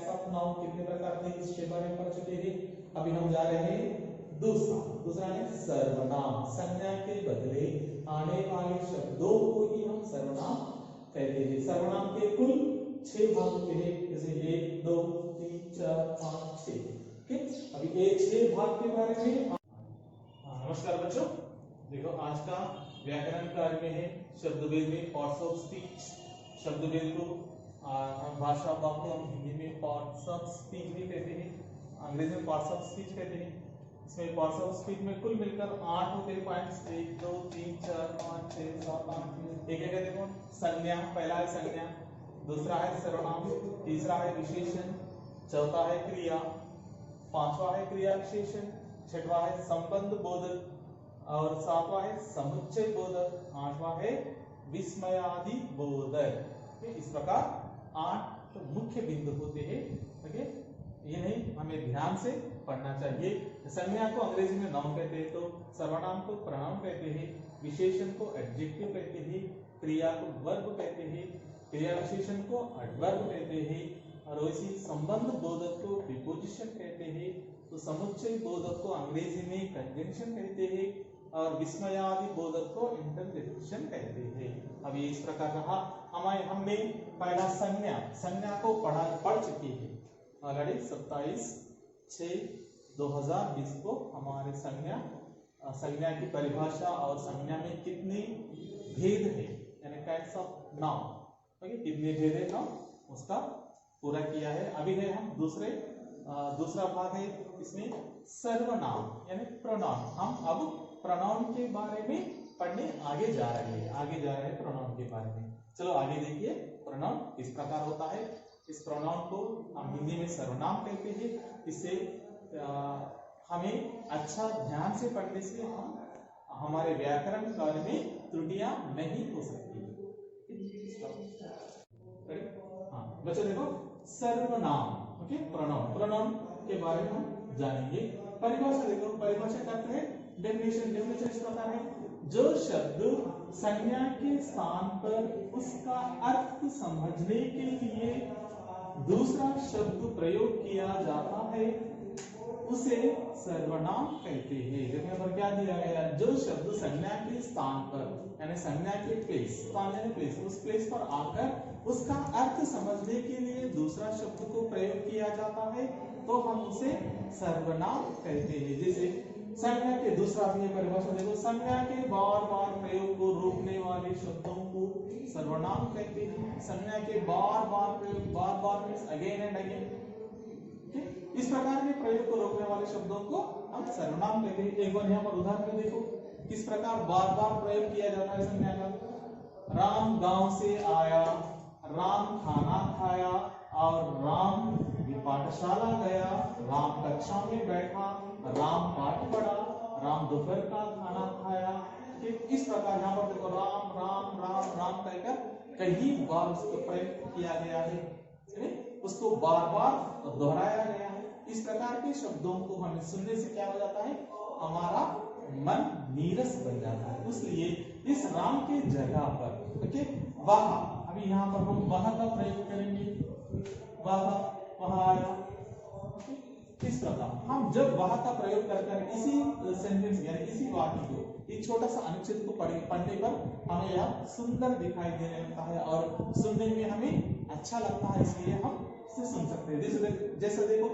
Kinds of noun कितने प्रकार के इसके बारे में पढ़ चुके हैं। अभी हम जा रहे हैं दूसरा है सर्वनाम। संज्ञा के बदले आने वाले शब्दों को ही हम सर्वनाम कहते हैं। सर्वनाम के कुल 6 भाग होते हैं, जैसे 1 2 3 4 5 6। ठीक, अभी ये 6 भाग के बारे में। नमस्कार बच्चों, देखो आज का व्याकरण कार्य में है शब्दभेद में पार्ट्स ऑफ स्पीच। शब्दभेद को भाषा वाक्य हम हिंदी में पार्ट्स ऑफ स्पीच भी कहते हैं, अंग्रेजी में पार्ट्स ऑफ स्पीच कहते हैं। इसमें पार्ट्स ऑफ स्पीच में कुल मिलकर 8 होते हैं पॉइंट्स, 1 2 3 4 5 6 7 8। एक एक देखो, संज्ञा, पहला है संज्ञा, दूसरा है सर्वनाम, तीसरा है विशेषण, चौथा है क्रिया, पांचवा है क्रिया विशेषण, छठवा है संबंध बोधक और सातवां है समुच्चय बोधक, आठवां है विस्मयादि बोधक। इस प्रकार 8 मुख्य बिंदु होते हैं। ओके, ये नहीं हमें ध्यान से पढ़ना चाहिए। संज्ञा को अंग्रेजी में नाउन कहते हैं, तो सर्वनाम को प्रोनाउन कहते हैं, विशेषण को एडजेक्टिव कहते हैं, क्रिया को वर्ब कहते हैं, क्रिया विशेषण को एडवर्ब कहते हैं, और वैसे संबंध बोधक को प्रीपोजिशन कहते हैं, तो समुच्चय बोधक को अंग्रेजी में कंजंक्शन कहते हैं, और विस्मयादि बोधक को इंटरजेक्शन कहते हैं। अब ये इस प्रकार रहा। हमने पहला संज्ञा को पढ़ चुके हैं ऑलरेडी। 27/6/2020 को हमारे संज्ञा की परिभाषा और संज्ञा में कितने भेद है, यानी काइंड्स ऑफ नाउन, ओके, कितने भेद है नाउन, उसका पूरा किया है। अभी है हम दूसरा भाग है, इसमें सर्वनाम यानी प्रोनाउन। हम अब प्रोनाउन के बारे में पढ़ने आगे जा रहे हैं प्रोनाउन के बारे में। चलो आगे देखिए, प्रोनाउन किस प्रकार होता है। इस प्रोनाउन को हम हिंदी में सर्वनाम कहते हैं। इससे हमें अच्छा ध्यान से पढ़ने से हमारे व्याकरण कार्य में त्रुटियां नहीं हो सकती। हाँ बच्चों देखो, सर्वनाम, ओके, प्रोनाउन के बारे में हम जानेंगे। परिभाषा देखो, परिभाषा करते हैं डेफिनेशन इस प्रकार है, जो शब्द संज्ञा के स्थान पर उसका अर्थ समझने के लिए दूसरा शब्द प्रयोग किया जाता है उसे सर्वनाम कहते हैं। देखो यहाँ पर क्या दिया गया है, जो शब्द संज्ञा के स्थान पर यानी संज्ञा के प्लेस, उस प्लेस पर आकर उसका अर्थ समझने के लिए दूसरा शब्द को प्रयोग किया जाता है तो हम उसे सर्वनाम कहते हैं। जैसे संज्ञा के दूसरा भी परिभाषा देखो, संज्ञा के बार बार प्रयोग को रोकने वाले शब्दों को सर्वनाम कहते हैं। संज्ञा के बार बार प्रयोग, बार bar means again and again, इस प्रकार के प्रयोग को रोकने वाले शब्दों को हम सर्वनाम कहते हैं। एक बार यहाँ पर उदाहरण में देखो किस प्रकार बार बार प्रयोग किया जाता है संज्ञा का। राम गांव से आया, राम खाना खाया, और राम पाठशाला गया, राम कक्षा में बैठा, राम पाठ पढ़ा, राम दोपहर का खाना खाया। इस प्रकार यहाँ पर देखो राम राम राम राम कहकर कई बार उसको प्रयोग किया गया है, उसको बार बार दोहराया गया है। इस प्रकार के शब्दों को हमें सुनने से क्या हो जाता है, हमारा मन नीरस बन जाता है। इसलिए इस राम के जगह पर ओके वह, अभी यहाँ पर हम वह का प्रयोग करेंगे, वह आया। इस प्रकार हम जब वह का प्रयोग कर इसी सेंटेंस यानी इसी वाक्य को, एक छोटा सा अनुच्छेद को पढ़ने पर हमें यह सुंदर दिखाई देने लगता है और सुनने में हमें अच्छा लगता है, इसलिए हम इसे सुन सकते हैं। जैसे देखो,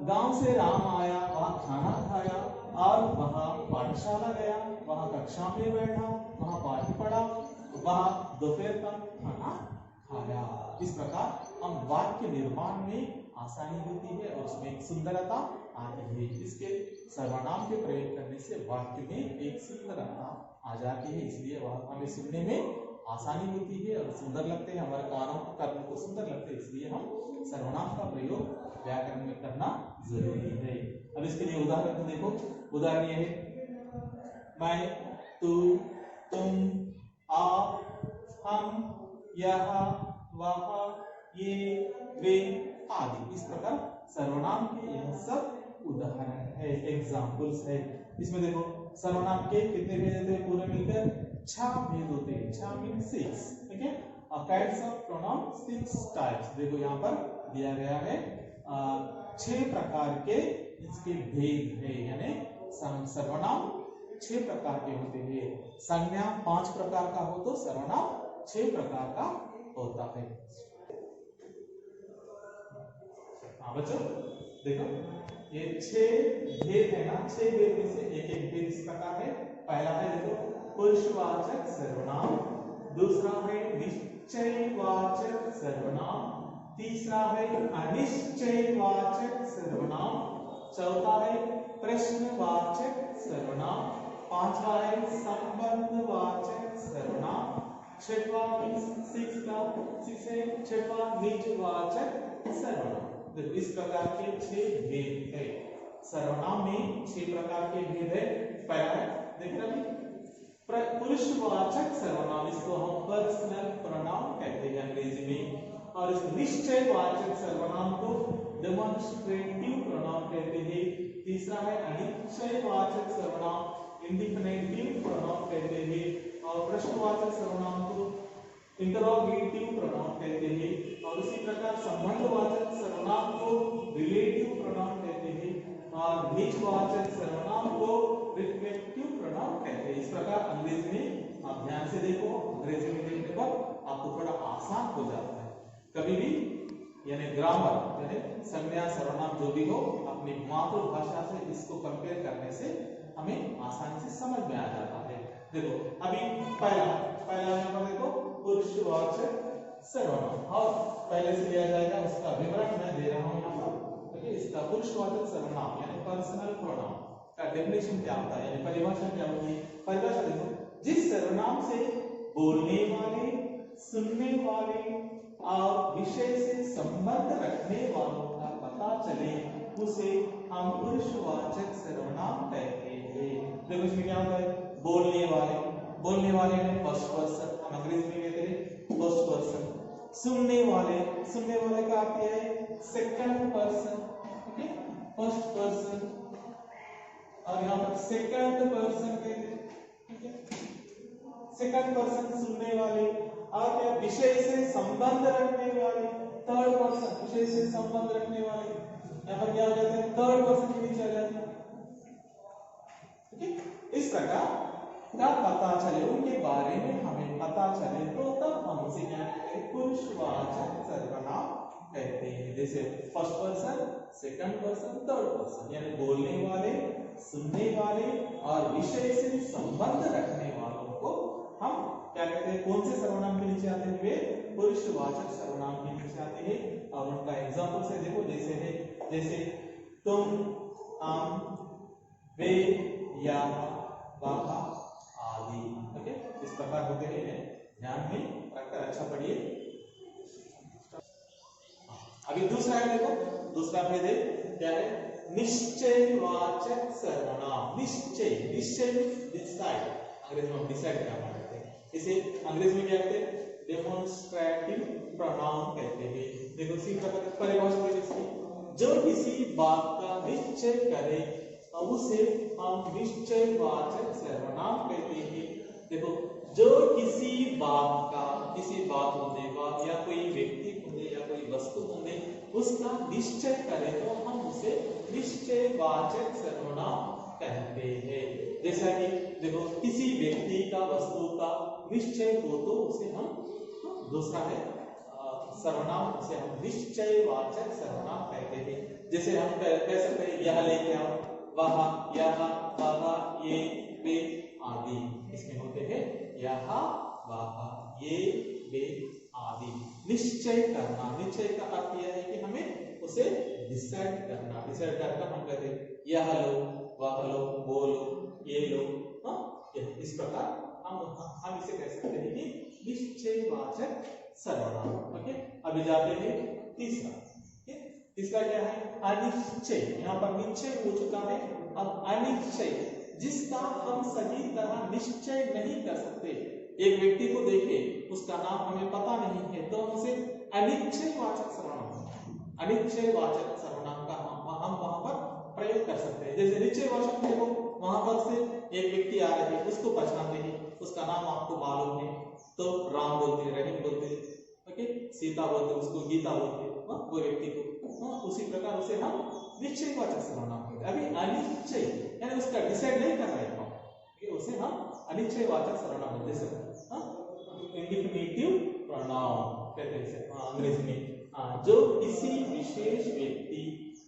गांव से राम आया, वहां खाना खाया, और वहां पाठशाला गया, वहां कक्षा में बैठा, वहां पाठ पढ़ा, वहां दोपहर का खाना खाया। इस प्रकार हम वाक्य निर्माण में आसानी होती है और उसमें एक सुंदरता आती है। इसके सर्वनाम के प्रयोग करने से वाक्य में एक सुंदरता आ जाती है, इसलिए वह हमें सुनने में आसानी होती है और सुंदर लगते हैं, हमारे कर्म को सुंदर लगते हैं। इसलिए हम सर्वनाम का प्रयोग व्याकरण में करना जरूरी है। अब इसके लिए उदाहरण को देखो, उदाहरण यह है, मैं, तू, तुम, आप, हम, यह, वह, ये, वे आदि। इस प्रकार सर्वनाम के यह सब उदाहरण है, एग्जाम्पल्स है। इसमें देखो सर्वनाम के कितने भेद होते हैं, पूरे मिलकर 6 भेद होते हैं। 6 मीन 6, ठीक है। Kinds of pronoun 6 types. देखो यहाँ पर दिया गया है 6 प्रकार के इसके भेद है, यानी सर्वनाम 6 प्रकार के होते हैं। संज्ञा 5 प्रकार का हो तो सर्वनाम 6 प्रकार का होता है। हाँ बच्चों देखो ये 6 भेद है ना, 6 भेद में से एक एक भेद इस प्रकार है। पहला है देखो पुरुषवाचक सर्वनाम, दूसरा है निश्चयवाचक सर्वनाम, तीसरा है अनिश्चयवाचक सर्वनाम, चौथा है प्रश्नवाचक सर्वनाम, पांचवा है संबंधवाचक सर्वनाम, छठवा निजवाचक सर्वनाम। तो इस प्रकार के 6 भेद है। सर्वनाम में 6 प्रकार के भेद है। पहला है देख रहे हैं पुरुषवाचक सर्वनाम, इसको हम पर्सनल प्रोनाउन कहते हैं अंग्रेजी में, और इस निश्चयवाचक सर्वनाम को डेमोन्स्ट्रेटिव प्रोनाउन कहते हैं। तीसरा है अनिश्चयवाचक सर्वनाम इंडिफिनिटिव प्रोनाउन कहते हैं, और प्रश्नवाचक सर्वनाम को इंटरोगेटिव प्रोनाउन कहते हैं, और इसी प्रकार संबंधवाचक सर्वनाम को रिलेटिव प्रोनाउन कहते हैं, और निजवाचक सर्वनाम को रिफ्लेक्टिव प्रोनाउन कहते हैं। इस प्रकार अंग्रेजी में आप ध्यान से देखो, अंग्रेजी में देखने पर आपको थोड़ा आसान हो जाता है। कभी भी यानी ग्रामर यानी संज्ञा सर्वनाम जो भी हो अपनी मातृभाषा से इसको कंपेयर करने से हमें आसानी से समझ में आ जाता है। देखो अभी पहला यहाँ पर देखो पुरुषवाचक सर्वनाम, और पहले से लिया जाएगा उसका विवरण मैं दे रहा हूँ यहाँ पर। देखिए इसका पुरुषवाचक सर्वनाम यानी पर्सनल प्रोनाउन का डेफिनेशन क्या होता है, यानी परिभाषा क्या होती है। परिभाषा देखो, जिस सर्वनाम से बोलने वाले, सुनने वाले और विषय से संबंध रखने वालों का पता चले उसे हम पुरुषवाचक सर्वनाम कहते हैं। देखो इसमें क्या होता है, बोलने वाले में फर्स्ट पर्सन, हम अंग्रेजी में कहते हैं फर्स्ट पर्सन। सुनने वाले का अर्थ है second person, okay first person, और यहाँ पर सेकंड पर्सन कहते हैं, सेकंड पर्सन सुनने वाले। और क्या, विषय से संबंध रखने वाले, थर्ड पर्सन विषय से संबंध रखने वाले। यहाँ पर क्या हो जाता है, थर्ड पर्सन के नीचे आ जाता है। इस प्रकार का पता चले, उनके बारे में हमें पता चले तो तब हम उसे क्या कहते हैं, पुरुषवाचक सर्वनाम कहते हैं। जैसे first person, second person, third person, यानी बोलने वाले, सुनने वाले और विषय से संबंध रखने वालों को हम क्या कहते हैं, कौन से सर्वनाम के नीचे आते हैं, वे पुरुषवाचक सर्वनाम के नीचे आते हैं। और उनका एग्जांपल से देखो, जैसे तुम, हम, वे, यह, वह आदि। ओके इस प्रकार होते हैं, ध्यान में रखकर अच्छा पढ़िए। अभी दूसरा है, देखो दूसरा भेद है क्या है, निश्चयवाचक सर्वनाम। निश्चय डिसाइड, अंग्रेजी में डिसाइड करना कहते हैं, इसे अंग्रेजी में क्या कहते हैं, डेमोन्स्ट्रेटिव प्रोनाउन कहते हैं। देखो इसी प्रकार परिभाषा है इसकी, जो किसी बात का निश्चय करे उसे हम निश्चयवाचक सर्वनाम कहते हैं। देखो जो किसी बात होने का, या कोई व्यक्ति होने या कोई वस्तु होने उसका निश्चय करे तो हम उसे निश्चयवाचक सर्वनाम कहते हैं। जैसा कि देखो किसी व्यक्ति का, वस्तु का निश्चय हो तो उसे हम, दूसरा है सर्वनाम, उसे हम निश्चयवाचक सर्वनाम कहते हैं। जैसे हम कह सकते हैं यह लेके आओ, वह, यह, वह, ये, वे आदि। इसमें होते हैं यह, वह, ये, वे आदि। निश्चय करना, निश्चय का अर्थ यह है कि हमें उसे डिसाइड करना। डिसाइड करना हम कहते हैं यह लो, वह लो, वो लो, ये लो। इस प्रकार हम इसे कह सकते हैं कि निश्चयवाचक सर्वनाम। ओके अभी जाते हैं तीसरा। इसका क्या है, अनिश्चय। यहाँ पर निश्चय हो चुका है, अब अनिश्चय, जिसका हम सही तरह निश्चय नहीं कर सकते। एक व्यक्ति को देखे, उसका नाम हमें पता नहीं है, तो हम उसे अनिश्चयवाचक सर्वनाम का हम वहां पर प्रयोग कर सकते हैं। जैसे निश्चयवाचक देखो, वहां पर से एक व्यक्ति आ रहे हैं, उसको पहचानते हैं, उसका नाम आपको मालूम है, तो राम बोलते हैं, रहीम बोलते हैं, ओके सीता बोलते हैं, उसको गीता बोलते हैं। वो व्यक्ति को, उसी प्रकार उसे हम निश्चयवाचक सर्वनाम कहते हैं। अभी अनिश्चय यानी उसका डिसाइड नहीं कर रहे हम, उसे हम अनिश्चयवाचक सर्वनाम जैसे इंडिफिनिटिव प्रोनाउन कहते हैं अंग्रेजी में, जो किसी विशेष व्यक्ति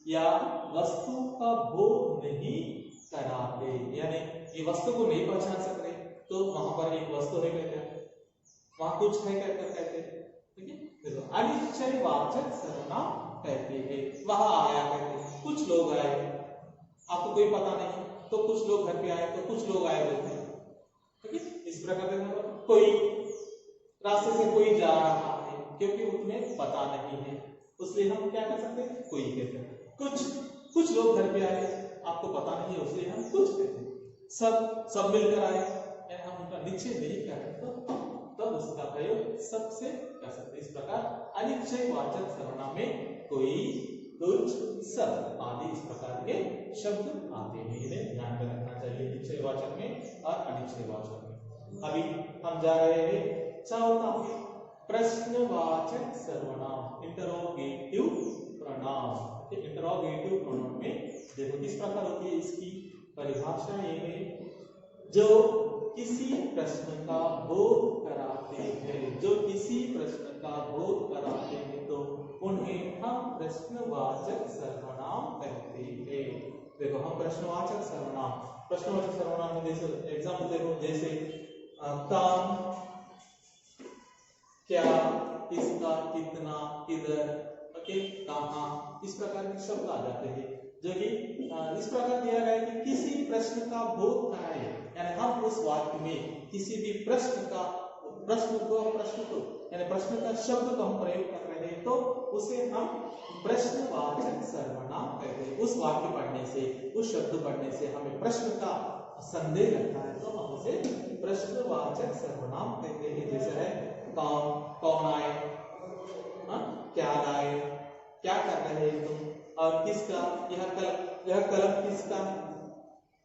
या वस्तु का बोध नहीं कराते, यानी ये वस्तु को नहीं पहचान सकते तो वहां पर एक वस्तु है कहते हैं, वहां कुछ है कहते हैं, ठीक है। देखो अनिश्चयवाचक सर्वनाम कहते हैं, वहां आया कहते हैं, कुछ लोग आए, आपको कोई पता नहीं तो कुछ लोग घर पे आए तो कुछ लोग आए बोलते हैं, ठीक है। इस प्रकार देखो कोई रास्ते से कोई जा रहा है क्योंकि उसमें पता नहीं है, इसलिए हम क्या कर सकते हैं, कोई कहते हैं। कुछ लोग घर पे आए, आपको पता नहीं है इसलिए हम कुछ कहते हैं। सब मिलकर आए, हम उनका निश्चय नहीं कर रहे तो तब उसका प्रयोग सबसे कर सकते हैं। इस प्रकार अनिश्चयवाचक सर्वनाम में कोई, कुछ, सब आदि इस प्रकार के शब्द आते हैं, इन्हें ध्यान में रखना चाहिए निश्चयवाचक में और अनिश्चयवाचक में। अभी हम जा रहे हैं चौथा प्रश्नवाचक सर्वनाम, इंटरोगेटिव प्रोनाउन। इंटरोगेटिव प्रोनाउन में देखो किस प्रकार होती है इसकी परिभाषा, ये है जो किसी प्रश्न का बोध कराते हैं, जो किसी प्रश्न का बोध कराते हैं तो उन्हें हम प्रश्नवाचक सर्वनाम कहते हैं। देखो हम प्रश्नवाचक सर्वनाम में जैसे एग्जाम्पल देखो, जैसे काम, क्या, किसका, कितना, किधर, ओके, कहाँ, इस प्रकार के शब्द आ जाते हैं जो कि इस प्रकार दिया गया है कि किसी प्रश्न का बोध कराए, यानी हम उस वाक्य में किसी भी प्रश्न का यानी प्रश्न का शब्द को हम प्रयोग कर रहे हैं तो उसे हम प्रश्नवाचक सर्वनाम कहते हैं। उस वाक्य पढ़ने से, उस शब्द पढ़ने से हमें प्रश्न का संदेह लगता है तो हम उसे प्रश्नवाचक सर्वनाम कहते हैं। जैसे है कौन आए, क्या लाए, क्या कर रहे हैं तुम, और किसका, यह कलम किसका है,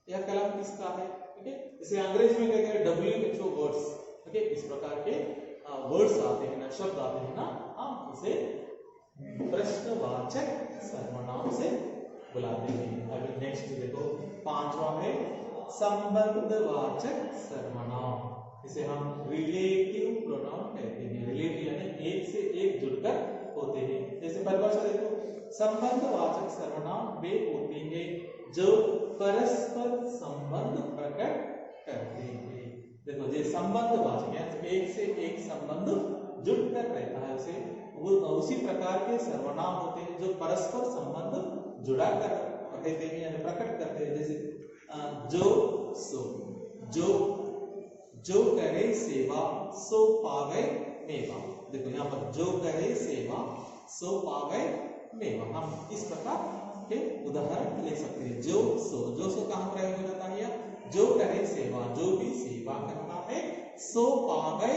यह कलम किसका है, ठीक है। इसे अंग्रेजी में कहते हैं WHO वर्ड्स, ठीक है। इस प्रकार के वर्ड्स आते हैं ना, शब्द आते हैं ना, हम उसे प्रश्नवाचक सर्वनाम से बुलाते हैं। अभी नेक्स्ट देखो पांचवा है संबंधवाचक सर्वनाम, इसे हम रिलेटिव प्रोनाउन कहते हैं। रिलेटिव यानी एक से एक जुड़कर होते हैं। जैसे परिभाषा देखो, संबंधवाचक सर्वनाम वे होते हैं जो परस्पर संबंध प्रकट करते हैं। देखो ये संबंधवाचक यानी एक से एक संबंध जुड़कर रहता है, उसी प्रकार के सर्वनाम होते हैं जो परस्पर संबंध जुड़ा कर रहते हैं यानी प्रकट करते हैं। जैसे जो, सो, जो करे सेवा सो पावे मेवा। देखो यहाँ पर जो करे सेवा सो पावे मेवा, हम इस प्रकार के उदाहरण ले सकते हैं। जो सो कहाँ प्रयोग हो जाता है, जो करे सेवा, जो भी सेवा करता है सो पावे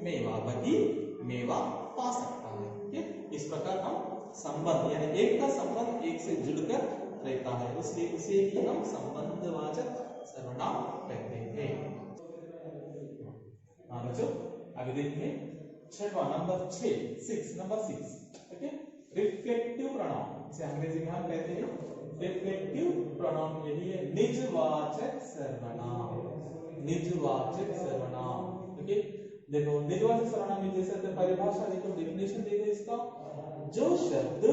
मेवा, वही मेवा पा सकता है, ठीक है। इस प्रकार हम संबंध यानी एक का संबंध एक से जुड़कर रहता है, इसलिए इसे ही हम संबंधवाचक सर्वनाम कहते हैं। हाँ बच्चों आगे देखिए छठवां नंबर 6, ओके, रिफ्लेक्टिव प्रोनाउन, इसे अंग्रेजी में हम कहते हैं रिफ्लेक्टिव प्रोनाउन। यही है निजवाचक सर्वनाम, निजवाचक सर्वनाम, ओके। देखो निजवाचक सर्वनाम में जैसे परिभाषा देखो, डेफिनेशन देखो इसका, जो शब्द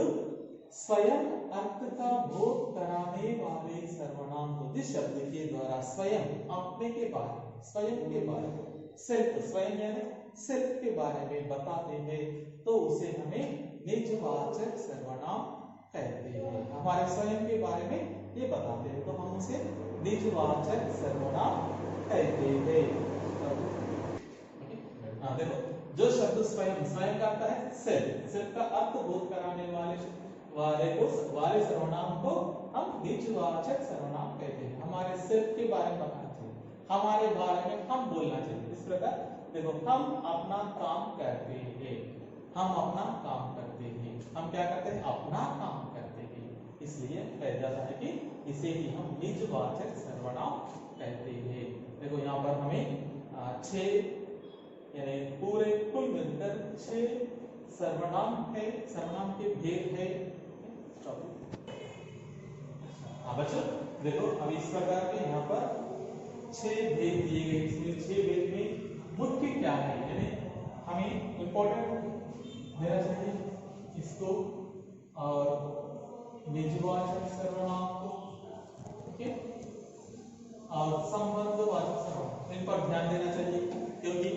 स्वयं अर्थ का बोध कराने वाले सर्वनाम हो, जिस शब्द के द्वारा स्वयं अपने के बारे में, स्वयं के बारे में, सेल्फ, स्वयं यानी सेल्फ के बारे में बताते हैं तो उसे हमें निजवाचक सर्वनाम कहते हैं। हमारे स्वयं के बारे में ये बताते हैं तो हम उसे निजवाचक सर्वनाम कहते हैं। देखो जो शब्द स्वयं का अर्थ है सेल्फ का अर्थ बोध कराने वाले सर्वनाम को हम निजवाचक सर्वनाम कहते हैं। हमारे सेल्फ के बारे में बताना चाहिए, हमारे बारे में हम बोलना चाहिए। इस प्रकार देखो हम अपना काम करते हैं, हम अपना काम करते हैं, हम क्या करते हैं, अपना काम करते हैं, इसलिए कहा जाता है कि इसे ही हम निजवाचक सर्वनाम कहते हैं। देखो यहाँ पर हमें 6 यानी पूरे कुल मिलकर 6 सर्वनाम है, सर्वनाम के भेद है। हाँ बच्चों देखो, अब इस प्रकार के यहाँ पर 6 भेद दिए गए। इसमें 6 भेद में मुख्य क्या है, यानी हमें इम्पोर्टेंट देना चाहिए इसको, और निजवाचक सर्वनाम को, ओके, और संबंधवाचक सर्वनाम, इन पर ध्यान देना चाहिए क्योंकि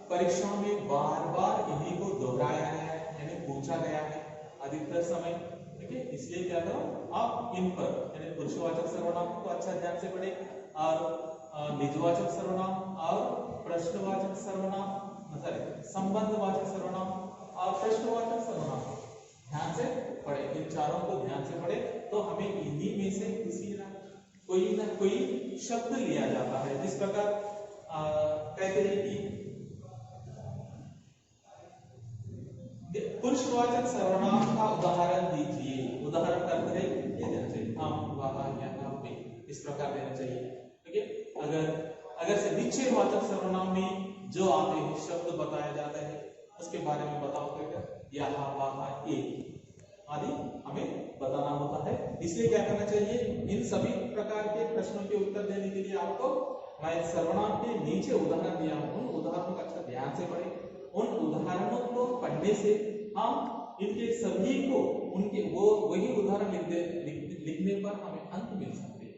परीक्षाओं में बार बार इन्हीं को दोहराया गया है, यानी पूछा गया है अधिकतर समय। ठीक है, इसलिए क्या करो आप इन पर, यानी पुरुषवाचक सर्वनाम को अच्छा ध्यान से पढ़े, और निजवाचक सर्वनाम और प्रश्नवाचक सर्वनाम, संबंधवाचक सर्वनाम और प्रश्नवाचक सर्वनाम ध्यान से पढ़े। इन चारों को ध्यान से पढ़े तो हमें इन्हीं में से किसी ना कोई शब्द लिया जाता है। जिस प्रकार कहते हैं कि पुरुषवाचक सर्वनाम का उदाहरण दीजिए, उदाहरण करते हैं ये देना चाहिए, हम, वह, यहाँ, वे, इस प्रकार देना चाहिए। ठीक है, अगर से निश्चयवाचक सर्वनाम में जो आते हैं शब्द बताए जाते हैं उसके बारे में बताओ, यहाँ, वहाँ, ये आदि हमें बताना होता है। इसलिए क्या करना चाहिए, इन सभी प्रकार के प्रश्नों के उत्तर देने के लिए आपको मैं सर्वनाम के नीचे उदाहरण दिया हूं, उन उदाहरणों का अच्छा ध्यान से पढ़ें। उन उदाहरणों को पढ़ने से हम इनके सभी को उनके वही उदाहरण लिखने पर हमें अंक मिल सकते हैं।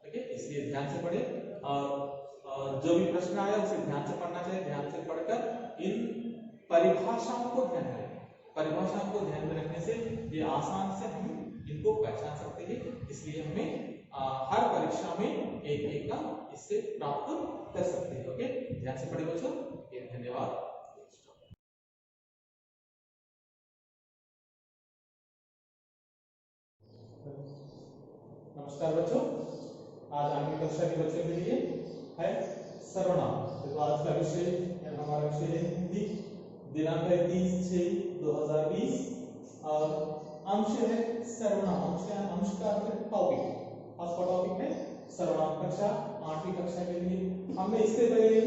ठीक है, इसलिए ध्यान से पढ़े, और जो भी प्रश्न आया उसे ध्यान से पढ़ना चाहिए। ध्यान से पढ़कर इन परिभाषाओं को ध्यान में रखें। परिभाषाओं को ध्यान में रखने से ये आसान से हम इनको पहचान सकते हैं। इसलिए हमें हर परीक्षा में एक अंक इससे प्राप्त कर सकते हैं। ओके, ध्यान से पढ़े बच्चों, धन्यवाद। नमस्कार बच्चों, आज आठवीं कक्षा के बच्चों के लिए है सर्वनाम। तो आज का विषय हमारा विषय है हिंदी, दिनांक है 30/6/2020 और अंश है सर्वनाम। अंश का टॉपिक, आज का टॉपिक है सर्वनाम। कक्षा 8वीं कक्षा के लिए हमने इससे पहले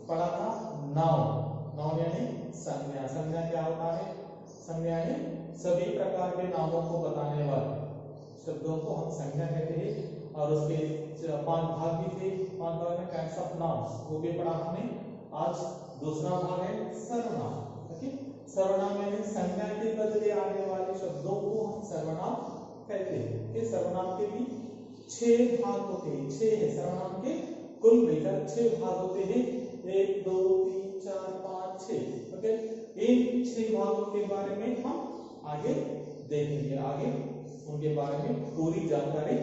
पढ़ा था नाउन। नाउन यानी संज्ञा। संज्ञा क्या होता है, संज्ञा यानी सभी प्रकार के नामों को बताने वाले शब्दों को हम संज्ञा कहते हैं। और उसके 5 भाग भी थे, 5 भाग में टाइप्स ऑफ नाउन्स वो भी पढ़ा हमने। आज दूसरा भाग है सर्वनाम। ओके, सर्वनाम यानी संज्ञा के बदले आने वाले शब्दों को हम सर्वनाम कहते हैं। ये सर्वनाम के भी 6 भाग होते हैं। 6 है सर्वनाम के कुल मिलकर 6 भाग होते हैं। 1 2 3 4 5 6। ओके, इन 6 भागों के बारे में हम आगे देखेंगे, आगे उनके बारे में पूरी जानकारी